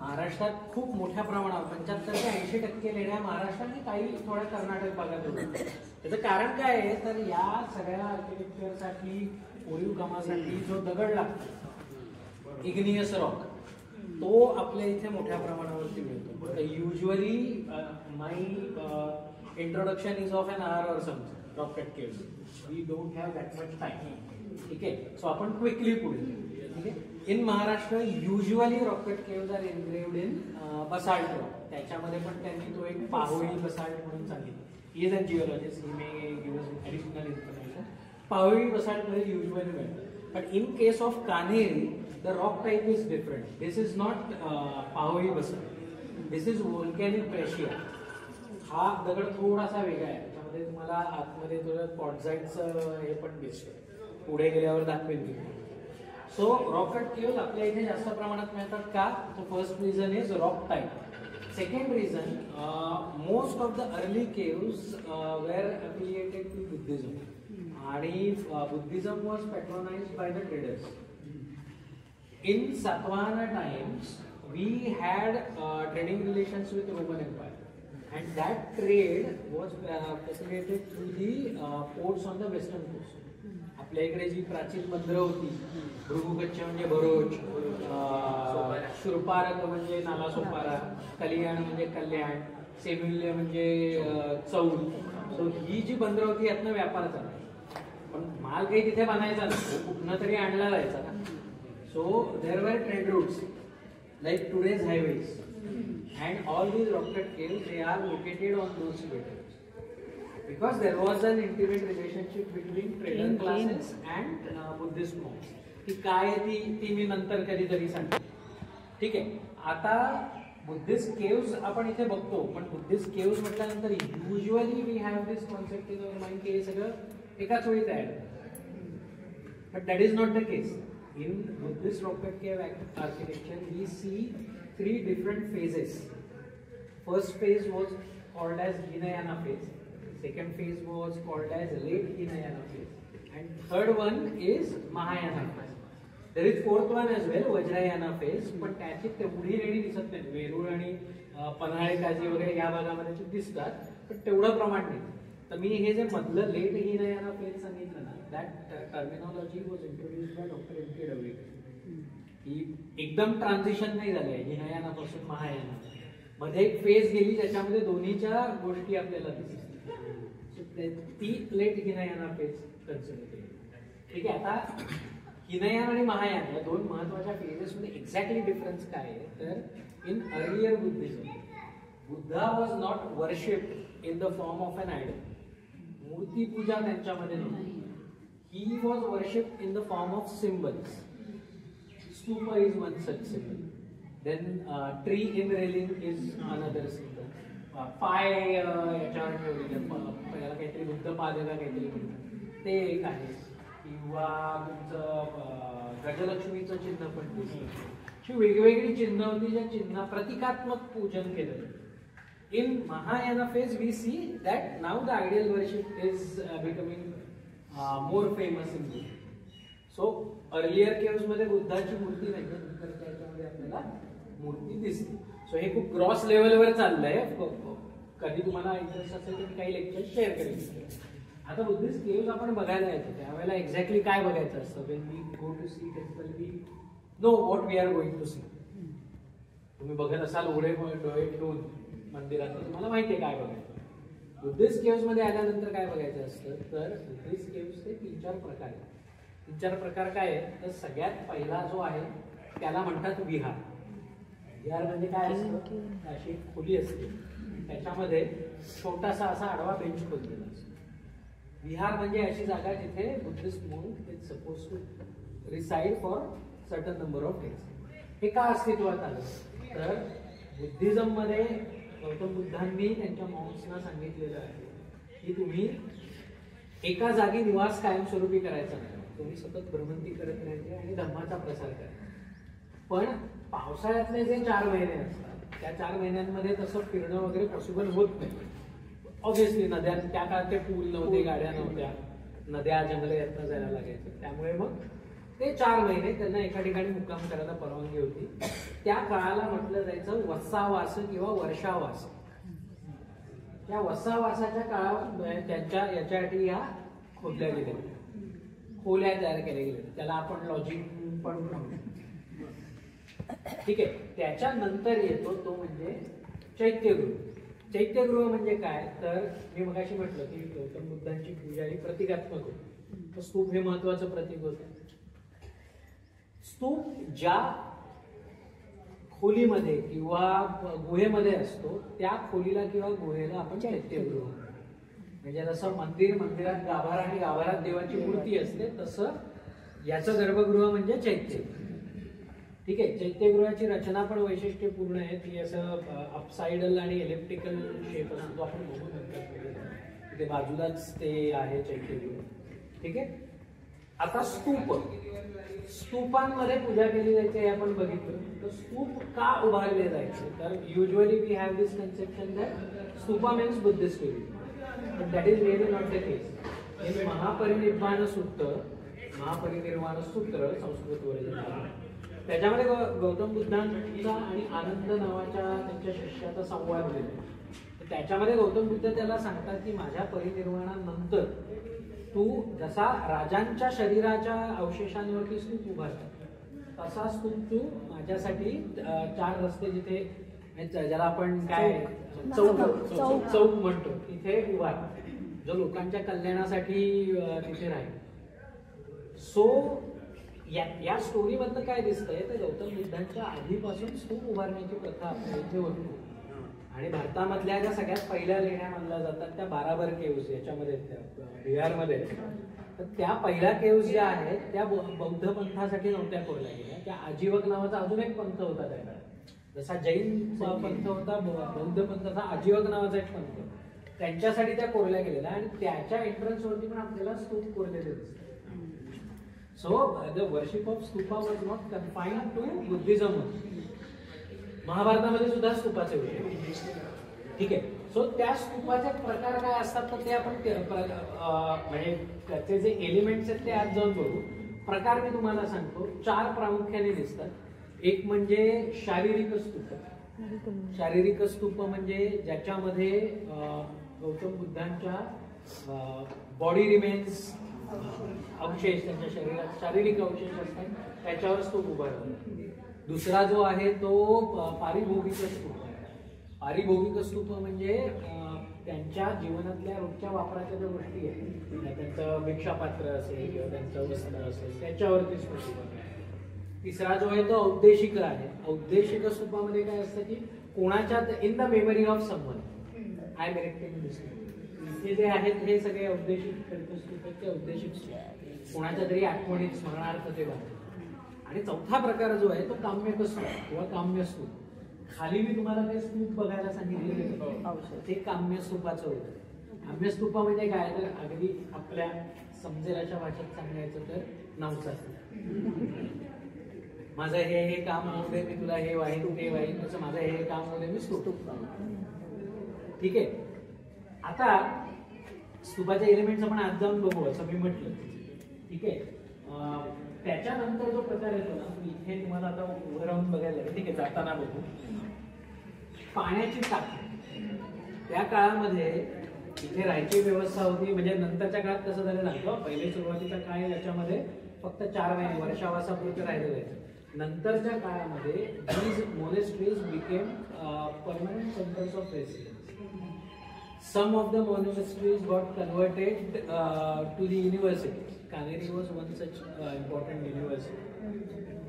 महाराष्ट्रात खूप मोठ्या प्रमाणावर 75 ते 80% लेण्या महाराष्ट्रात आणि काही थोड्या कर्नाटक भागात होतात. त्याचं कारण काय आहे तर या सगळ्या आर्किटेक्चरसाठी कोरीव कामासाठी जो दगड लागतो इग्नियस रॉक तो आपल्या इथे मोठ्या प्रमाणावरती मिळतो. Usually my introduction is of an hour or something rock cut caves. We don't have that much time. ठीक आहे, सो आपण क्विकली पुढे. ठीक आहे, in Maharashtra usually rock cut caves are engraved in basalt rock. त्याच्यामध्ये पण त्यांनी तो एक पाहोळी बसाल्ट म्हणून सांगितलं. He is a geologist, he may give us additional information. पाहोळी बसाल्ट मध्ये युजली मिळतं. But in case of Kanheri the rock type is different. This is not पाहोळी basalt. This is volcanic breccia. हा दगड थोडासा वेगळा आहे. त्याच्यामध्ये तुम्हाला आतमध्ये थोडं क्वार्ट्झाइटचं हे पण दिसतं. पुढे गेल्यावर दाखवेल मी. सो रॉक कट केव्ज आपल्या इथे जास्त प्रमाणात मिळतात का? तो first reason is rock type. Second reason, most of the early caves were affiliated to Buddhism आणि Buddhism was patronised by the traders. In Satavahana times, we had trading relations with Roman Empire, and that trade was facilitated through the ports on the western coast. आपल्या इकडे जी प्राचीन बंदरं होती, भृगुकच्छ म्हणजे भरोच, शुरपारक म्हणजे नालासोपारा, कल्याण म्हणजे कल्याण, सेमिल्य म्हणजे चौल. सो ही जी बंदरं होती यातनं व्यापार झाला. पण माल काही तिथे बनायचा नाही, कुठनं तरी आणला जायचा ना. So there were trade routes like today's highways, and all these rock cut caves, they are located on those corridors because there was an intimate relationship between trader classes and Buddhist monks. ती काय ती मी नंतर कधीतरी सांगते. ठीक आहे, आता Buddhist caves आपण इथे बघतो, पण बुद्धिस्ट केव्स म्हटल्यानंतर usually we have this concept in our mind की हे सगळं एकाच वेळी तयार होतं. But that is not the case. In Buddhist rock cut cave architecture, we see 3 different phases. First phase was called as Hinayana phase. Second phase was called as late Hinayana phase, and third one is Mahayana phase. There is fourth one as well, Vajrayana phase. पण त्याची तेवढी ready दिसत नाही. वेरूळ आणि पन्हाळे काजी वगैरे या भागामध्ये ते दिसतात, पण तेवढं प्रमाण नाही. तर मी हे जे मधलं लेट हिनयाना फेज सांगितलं ना, that terminology was introduced by doctor M K. Dhavalikar. ही एकदम ट्रान्झिशन नाही झालंय हिनयानापासून महायाना. मध्ये एक फेज गेली ज्याच्यामध्ये दोन्हीच्या गोष्टी आपल्याला दिसतात. ती लेट हिनयाना फेज कन्सिडर केली. ठीक आहे, आता हिनयान आणि महायान या दोन महत्वाच्या फेजेस मध्ये एक्झॅक्टली डिफरन्स काय आहे तर in earlier Buddhism Buddha was not worshipped in the form of an idol. मूर्ती पूजा त्यांच्यामध्ये नव्हती. He was worshipped in the form of symbols. Stupa is one such symbol. Then tree in railing is another symbol. पाय याच्यावर ठेवलेलं याला काहीतरी बुद्ध पादका काहीतरी म्हणतात ते एक आहे. किंवा तुमचं गजलक्ष्मीचं चिन्ह पण दिसतं. वेगवेगळी चिन्ह होती ज्या चिन्ह प्रतिकात्मक पूजन केलं. In Mahayana phase, we see that now the ideal worship is becoming more famous in Buddha. So earlier caves मध्ये बुद्धाची मूर्ती नाही, नंतर त्याच्यामध्ये आपल्याला मूर्ती दिसते. सो हे खूप ग्रॉस लेवलवर चाललंय. कधी तुम्हाला इंटरेस्ट असेल तर काही लेक्चर शेअर करेल. आता बुद्धिस्ट केव्स आपण बघायला येतो त्यावेळेला एक्झॅक्टली काय बघायचं असतं. When we go to see temple we know what we are going to see. तुम्ही बघत असाल उघडे डोळे ठेवून मंदिरात, तुम्हाला माहिती आहे काय बघायचं. बुद्धिस्ट केव्स मध्ये आल्यानंतर काय बघायचं असतं तर बुद्धिस्ट केव्स ते 3-4 प्रकार आहेत. 3-4 प्रकार काय आहे तर सगळ्यात पहिला जो आहे त्याला म्हणतात विहार. विहार म्हणजे काय असतं, अशी एक खोली असते, त्याच्यामध्ये छोटासा असा आडवा बेंच खोदलेला असतो. विहार म्हणजे अशी जागा जिथे Buddhist monk is supposed to reside for certain number of days. हे का अस्तित्वात आलं तर बुद्धिझम मध्ये गौतम बुद्धांनी त्यांच्या मॉन्क्सना सांगितलेलं आहे की तुम्ही एका जागी निवास कायमस्वरूपी करायचा नाही, तुम्ही सतत भ्रमंती करत राहायचे आणि धर्माचा प्रसार करायचा. पण पावसाळ्यातले जे 4 महिने असतात त्या 4 महिन्यांमध्ये तसं फिरणं वगैरे पॉसिबल होत नाही. ऑब्व्हियसली नद्या, त्या काळात ते पूल नव्हते, गाड्या नव्हत्या, नद्या जंगले यातनं जायला लागायचं. त्यामुळे मग ते 4 महिने त्यांना एका ठिकाणी मुक्काम करायला परवानगी होती. त्या काळाला म्हटलं जायचं वसावास किंवा वर्षावास. त्या वसावासाच्या काळात त्यांच्या याच्यासाठी ह्या खोदल्या गेल्या, खोल्या तयार केल्या गेल्या, त्याला आपण लॉजिंग पण म्हणू. ठीक आहे. त्याच्यानंतर येतो तो म्हणजे चैत्यगृह. चैत्यगृह म्हणजे काय तर मी मगाशी म्हटलं की गौतम बुद्धांची पूजा ही प्रतिकात्मक होती. स्तूप हे महत्वाचं प्रतीक होतं. स्तूप ज्या खोलीमध्ये किंवा गुहेमध्ये असतो त्या खोलीला किंवा गुहेला आपण चैत्यगृह, म्हणजे जसं मंदिरात गाभारा आणि गाभारात देवाची मूर्ती असते तसं याचं गर्भगृह म्हणजे चैत्य. ठीक आहे. चैत्यगृहाची रचना पण वैशिष्ट्यपूर्ण आहे. ती असं अपसाइडल आणि इलेप्टिकल शेप असतो, आपण बघू शकतो तिथे बाजूलाच ते आहे चैत्यगृह. ठीक आहे. आता स्तूपांमध्ये पूजा केली जायची हे आपण बघितलं. तर स्तूप का उभारले जायचे तर usually we have this conception that stupa means Buddhist tourism, but that is really not the case. हे महापरिनिर्वाण सूत्र संस्कृत वर्जन, त्याच्यामध्ये गौतम बुद्धांचा आणि आनंद नावाच्या त्यांच्या शिष्याचा संवाद दिला. त्याच्यामध्ये गौतम बुद्ध त्याला सांगतात की माझ्या परिनिर्वाणानंतर तू जसा राजांच्या शरीराच्या अवशेषांवरती स्तूप उभारतात तसा स्तूप तू माझ्यासाठी 4 रस्ते जिथे ज्याला आपण काय चौक म्हणतो तिथे उभार, जो लोकांच्या कल्याणासाठी तिथे राहील. सो या स्टोरी मधनं काय दिसतंय तर गौतम बुद्धांच्या आधीपासून स्तूप उभारण्याची प्रथा आपल्या इथे होती. आणि भारतामधल्या ज्या सगळ्यात पहिल्या लेण्या मानल्या जातात त्या 12 केव्ज याच्यामध्ये बिहारमध्ये, तर त्या पहिल्या केव्ज ज्या आहेत त्या बौद्ध पंथासाठी नव्हत्या कोरल्या गेल्या. त्या आजीवक नावाचा अजून एक पंथ होता त्या काळात, जसा जैन पंथ होता बौद्ध पंथाचा आजीवक नावाचा एक पंथ, त्यांच्यासाठी त्या कोरल्या गेलेल्या आणि त्याच्या एंट्रन्स वरती पण आपल्याला स्तूप कोरलेले दिसतात. So the worship of stupa was not confined to Buddhism. महाभारतामध्ये सुद्धा स्तूपाचे होते. ठीक आहे. सो त्या स्तूपाचे प्रकार काय असतात तर ते आपण म्हणजे त्याचे जे एलिमेंट्स आहेत ते आज जाऊन बघू. प्रकार मी तुम्हाला सांगतो 4 प्रामुख्याने दिसतात. एक म्हणजे शारीरिक स्तूप. शारीरिक स्तूप म्हणजे ज्याच्यामध्ये गौतम बुद्धांच्या बॉडी रिमेन्स अवशेष, त्यांच्या शरीरात शारीरिक अवशेष असतात त्याच्यावर स्तूप उभारतो. दुसरा जो आहे तो पारिभौगिक स्तूप. पारिभौगिक स्तूप म्हणजे त्यांच्या जीवनातल्या रोजच्या वापराच्या ज्या गोष्टी आहेत, त्यांचं भिक्षापात्र असेल किंवा त्यांचं वस्त्र असेल त्याच्यावरती स्तूप. तिसरा जो आहे तो औद्देशिक आहे. औद्देशिक स्तूपामध्ये काय असतं की कोणाच्या in the memory of someone I am erecting this. हे जे आहेत हे सगळे औद्देशिक स्तूप आहेत, ते औद्देशिक स्तूप कोणाच्या तरी आठवणीत स्मरणार्थ ते बांधतात. आणि चौथा प्रकार जो आहे तो काम्यक स्तूप किंवा काम्य स्तूप. खाली मी तुम्हाला ते स्तूप बघायला सांगितले ते काम्य स्तूपाचं होतं. काम्य स्तूप म्हणजे काय तर अगदी आपल्या समजेल अशा भाषेत सांगायचं तर नवसाचं, माझं हे काम होऊ दे, मी तुला हे वाहीन ते वाहीन, तसं माझं हे काम होऊ दे, मी स्तूप. ठीक आहे. आता स्तूपाच्या एलिमेंट्स आपण आज जाऊन बघू असं मी म्हटलं. ठीक आहे. त्याच्यानंतर जो प्रकार येतो ना इथे तुम्हाला आता उभं राहून बघायला लागेल. ठीक आहे. जाताना बघू. पाण्याची टाकी. त्या काळामध्ये इथे राहायची व्यवस्था होती. म्हणजे नंतरच्या काळात कसं झालं सांगतो. पहिले सुरुवातीचा काळ याच्यामध्ये फक्त 4 महिने वर्षावासापुरतं राहिलेलं आहे. नंतरच्या काळामध्ये these monasteries became permanent centers of residence. Some of the monasteries got converted to the university. Kanheri was one such important university.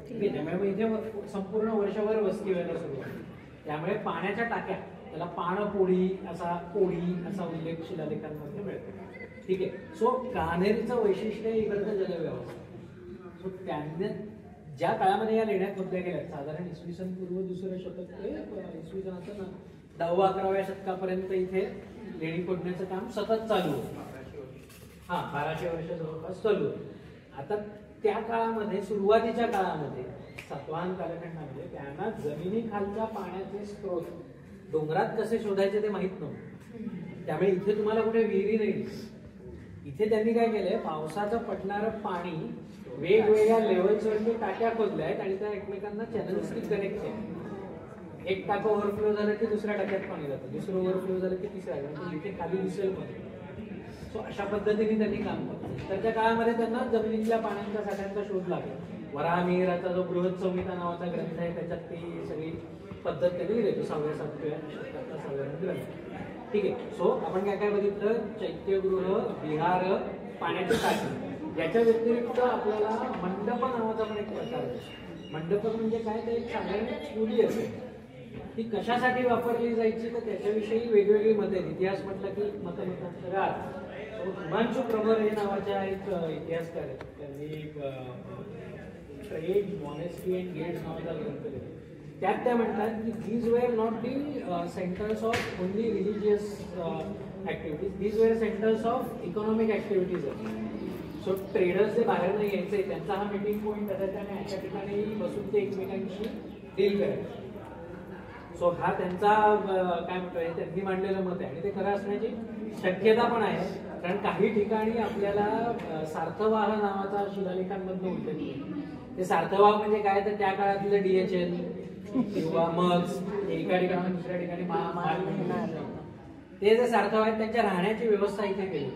ठीक आहे, त्यामुळे मग इथे संपूर्ण वर्षभर वस्ती व्हायला सुरू झाली. त्यामुळे पाण्याच्या टाक्या, त्याला पाणपोळी असा उल्लेख शिलालेखांमध्ये मिळतो. ठीक आहे. सो कान्हेरीचं वैशिष्ट्य इकडचं जलव्यवस्था. सो त्यांनी ज्या काळामध्ये या लेण्या खोदल्या गेल्या, साधारण इसवी सन पूर्व 2रं शतक ते इसवी सनाचं 10-11व्या शतकापर्यंत इथे लेणी खोदण्याचं काम सतत चालू होतं. 1200 वर्ष जवळपास चालू होतं. आता त्या काळामध्ये, सुरुवातीच्या काळामध्ये, सातवाहन कालखंडामध्ये त्यांना जमिनीखालच्या पाण्याचे स्रोत डोंगरात कसे शोधायचे ते माहित नव्हतं. त्यामुळे इथे तुम्हाला कुठे विहिरी नाही. इथे त्यांनी काय केलंय, पावसाचं पडणारं पाणी वेगवेगळ्या लेवल्सवरती टाक्या खोदल्या आहेत आणि त्या एकमेकांना चॅनल्सनी कनेक्ट केल्या. एक टाकं ओव्हरफ्लो झालं की दुसऱ्या टाक्यात पाणी जातं, दुसरं ओव्हरफ्लो झालं की तिसऱ्या, इथे खाली दिसेल पाणी. सो अशा पद्धतीने त्यांनी काम केलं. तर त्या काळामध्ये त्यांना जमिनीतल्या पाण्याच्या साठ्यांचा शोध लागला. वराहमिहिराचा जो बृहत संहिता नावाचा ग्रंथ आहे, त्याच्यात ती सगळी पद्धत त्यांनी लिहिली. 6व्या-7व्या शतकातला 6व्या ग्रंथ. ठीक आहे. सो आपण काय काय बघितलं, चैत्यगृह, विहार, पाण्याची टाकी. याच्या व्यतिरिक्त आपल्याला मंडप नावाचा पण एक प्रकार आहे. मंडप म्हणजे काय, ते एक साधारण खोली असेल. ती कशासाठी वापरली जायची तर त्याच्याविषयी वेगवेगळी मते आहेत. इतिहास म्हटलं की मतमतांतर आहे. हिमांशू प्रभर हे नावाच्या एक इतिहासकार आहेत. त्यांनी ट्रेड, मॉनेस्ट्री अँड गेट्स नावाचा ग्रंथ लिहिला. त्यात त्या म्हणतात की these were not the centers of only religious activities, these were centers of economic activities. So traders जे बाहेर नाही यायचे, त्यांचा हा मीटिंग पॉईंट असायचा आणि अशा ठिकाणी बसून ते एकमेकांशी डील करायचे. सो हा त्यांचा काय म्हणतोय, त्यांनी मांडलेलं मत आहे आणि ते खरं असण्याची शक्यता पण आहे. कारण काही ठिकाणी आपल्याला सार्थवाह नावाचा शिलालेखांमधून उल्लेख आहे. ते सार्थवाह म्हणजे काय, तर त्या काळातलं DHL किंवा मग्स एका ठिकाणी दुसऱ्या ठिकाणी माल, ते जे सार्थवाह आहेत त्यांच्या राहण्याची व्यवस्था इथे केली.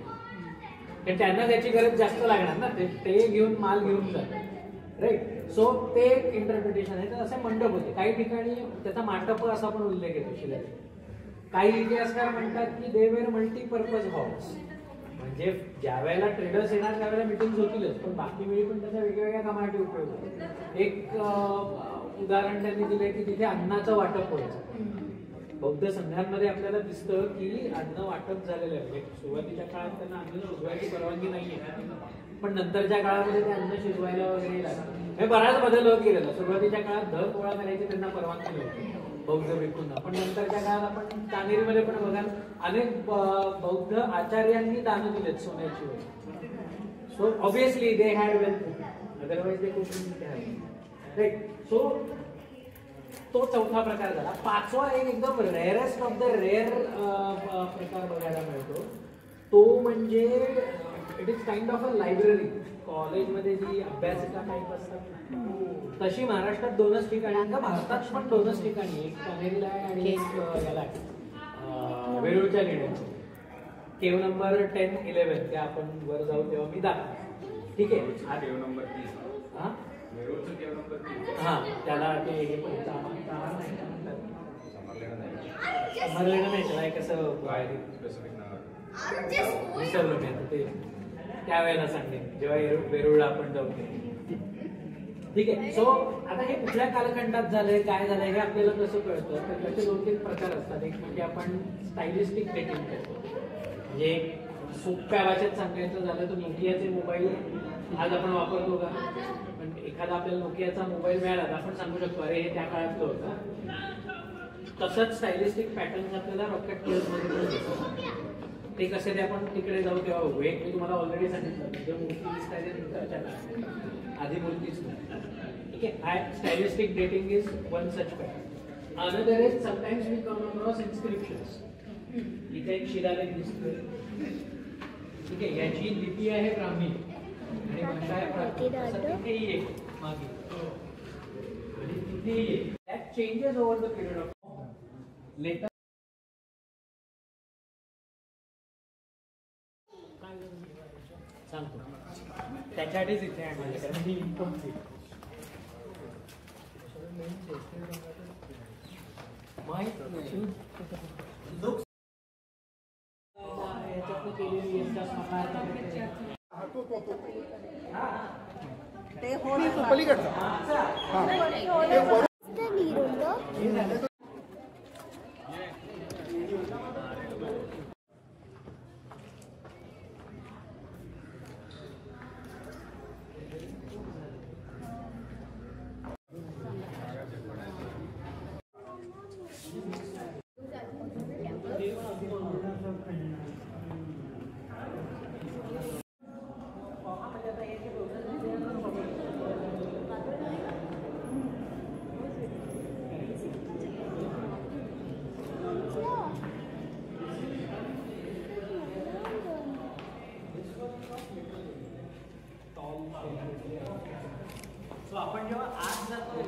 त्यांना त्याची गरज जास्त लागणार ना, ते घेऊन माल घेऊन जातात. राईट. सो ते एक इंटरप्रिटेशन आहे. तर असे मंडप होते. काही ठिकाणी त्याचा मांडप असा पण उल्लेख येतो शिलालेखात. काही इतिहासकार म्हणतात की दे वेर मल्टीपर्पज हॉल्स. म्हणजे ज्या वेळेला ट्रेडर्स येणार त्यावेळेला मिटिंग्स होतीलच, पण बाकी वेळी पण त्याचा वेगवेगळ्या कामासाठी उपयोग होतो. एक उदाहरण त्यांनी दिलंय की तिथे अन्नाचं वाटप व्हायचं. बौद्ध संघांमध्ये आपल्याला दिसतं की अन्न वाटप झालेलं आहे. म्हणजे सुरुवातीच्या काळात त्यांना अन्न शिजवायची परवानगी नाहीये, पण नंतरच्या काळामध्ये ते अन्न शिजवायला वगैरे लागतं. बराच बदल होत गेलेला. सुरुवातीच्या काळात धड पोळा करायची त्यांना परवानगी नव्हती बौद्ध भिक्खूंना, पण नंतरच्या काळात आपण कानेरीमध्ये पण बघा अनेक बौद्ध आचार्यांनी दान दिलेत सोन्याची वस्तू. So obviously they had wealth, otherwise they couldn't have. Right. So तो चौथा प्रकार झाला. पाचवा एक एकदम रेअरेस्ट ऑफ द रेअर प्रकार बघायला मिळतो. तो म्हणजे it is kind of a library. कॉलेजमध्ये जी अभ्यासिका टाईप असतात तशी महाराष्ट्रात 2च ठिकाणी, का भारतात पण 2च ठिकाणी, एक कानेरीला आहे आणि एक याला वेरूळच्या लेण्याची. केव नंबर 10-11 त्या आपण वर जाऊ तेव्हा मी दाखव. ठीक आहे. केव नंबर 30. हा, त्याला ते हे पण समरलेलं नाही, त्याला कसं विसरलो मी ते त्यावेळेला सांगेन जेव्हा वेरूळला आपण जाऊ. ठीक आहे. सो आता हे कुठल्या कालखंडात झालंय, काय झालंय हे आपल्याला कसं कळतं, तर त्याचे 2-3 प्रकार असतात. एक म्हणजे आपण स्टायलिस्टिक डेटिंग करतो. म्हणजे सोप्या भाषेत सांगायचं झालं तर नोकियाचे मोबाईल आज आपण वापरतो का, पण एखादा आपल्याला नोकियाचा मोबाईल मिळाला तर आपण सांगू शकतो अरे हे त्या काळातलं होतं. तसंच स्टायलिस्टिक पॅटर्न्स आपल्याला रॉकेट प्लेअर्समध्ये दिसतात. ते कसे ते आपण तिकडे जाऊ तेव्हा बघू. एक मी तुम्हाला ऑलरेडी सांगितलं, जे मूर्ती दिसतात आधी मूर्तीच नाही. ठीक आहे. Stylistic dating is one such pattern. Another is sometimes we come across inscriptions. इथे एक शिलालेख दिसतोय. ठीक आहे. याची लिपी आहे ब्राह्मी आणि भाषा आहे प्राकृत. असं तिथेही एक मागे आणि तिथेही एक. That changes over the period of later. सांगतो त्याच्यासाठीच इथे आणले, कारण ही इन्कम्प्लीट याच्यातनं केलेली पलीकडचा आपण जेव्हा आज जातो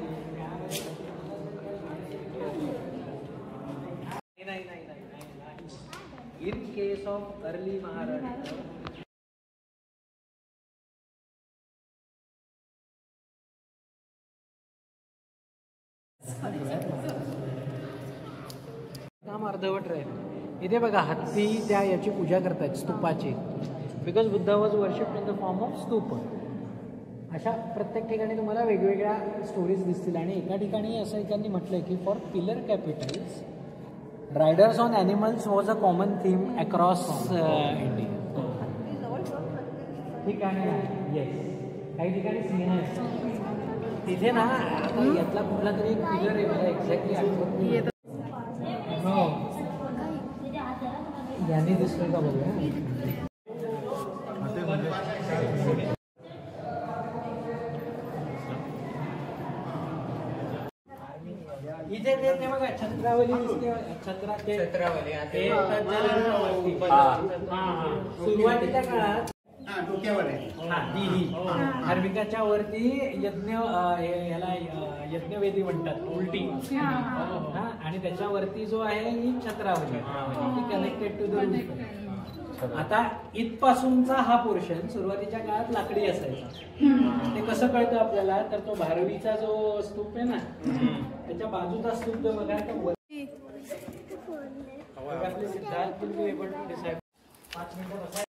in case of early Maharashtra काम अर्धवट राहील. इथे बघा हत्ती त्या याची पूजा करतात स्तूपाची, because Buddha was worshipped in the form of stupa. अशा प्रत्येक ठिकाणी तुम्हाला वेगवेगळ्या स्टोरीज दिसतील. आणि एका ठिकाणी असं एकांनी म्हटलंय की for pillar Capitals riders on animals was a common theme across India. ठिकाणी येस, काही ठिकाणी सिंह आहे तिथे ना. यातला कुठला तरी एक पिलर आहे, मला एक्झॅक्टली आठवत. हो, यांनी दिसतोय का बघूया. इथे ते बघा छत्रावली दिसते. छत्रावली सुरुवातीच्या काळात डोक्यावर धार्मिकाच्या वरती यज्ञ, याला यज्ञवेदी म्हणतात उलटी. आणि त्याच्यावरती जो आहे ही छत्रावली, कनेक्टेड टू द. आता इथपासूनचा हा पोर्शन सुरुवातीच्या काळात लाकडी असायचा. ते कसं कळतं आपल्याला, तर तो भारवीचा जो स्तूप आहे ना त्याच्या बाजूचा स्तूप जो बघा आपले Siddharth will be able to decide. 5 मिनिटं बसायचं.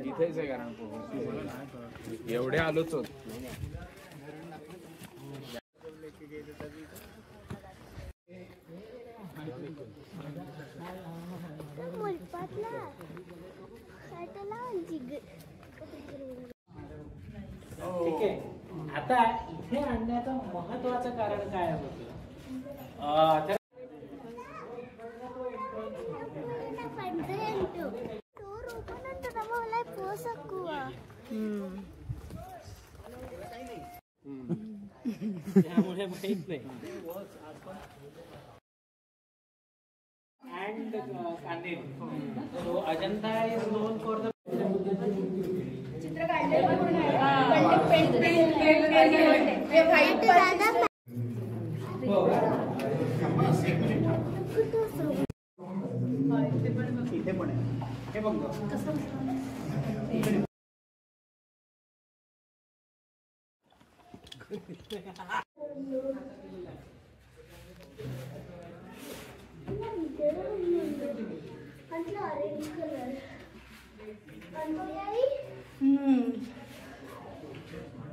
इथेच आहे कारण एवढे आलोच होत. ठीक आहे. आता इथे आणण्याचं महत्वाचं कारण काय होतं, त्यामुळे माहित नाही. अँड कांदे. So Ajanta is non for the चित्र काढले इथे पण आहे. हे बघ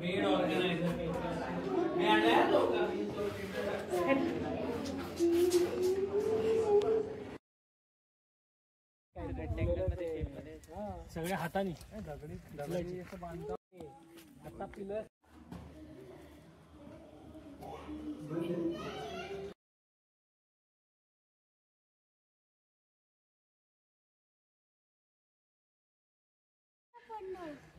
मेड ऑर्गनायझर सगळ्या हाताने आता पिलर No.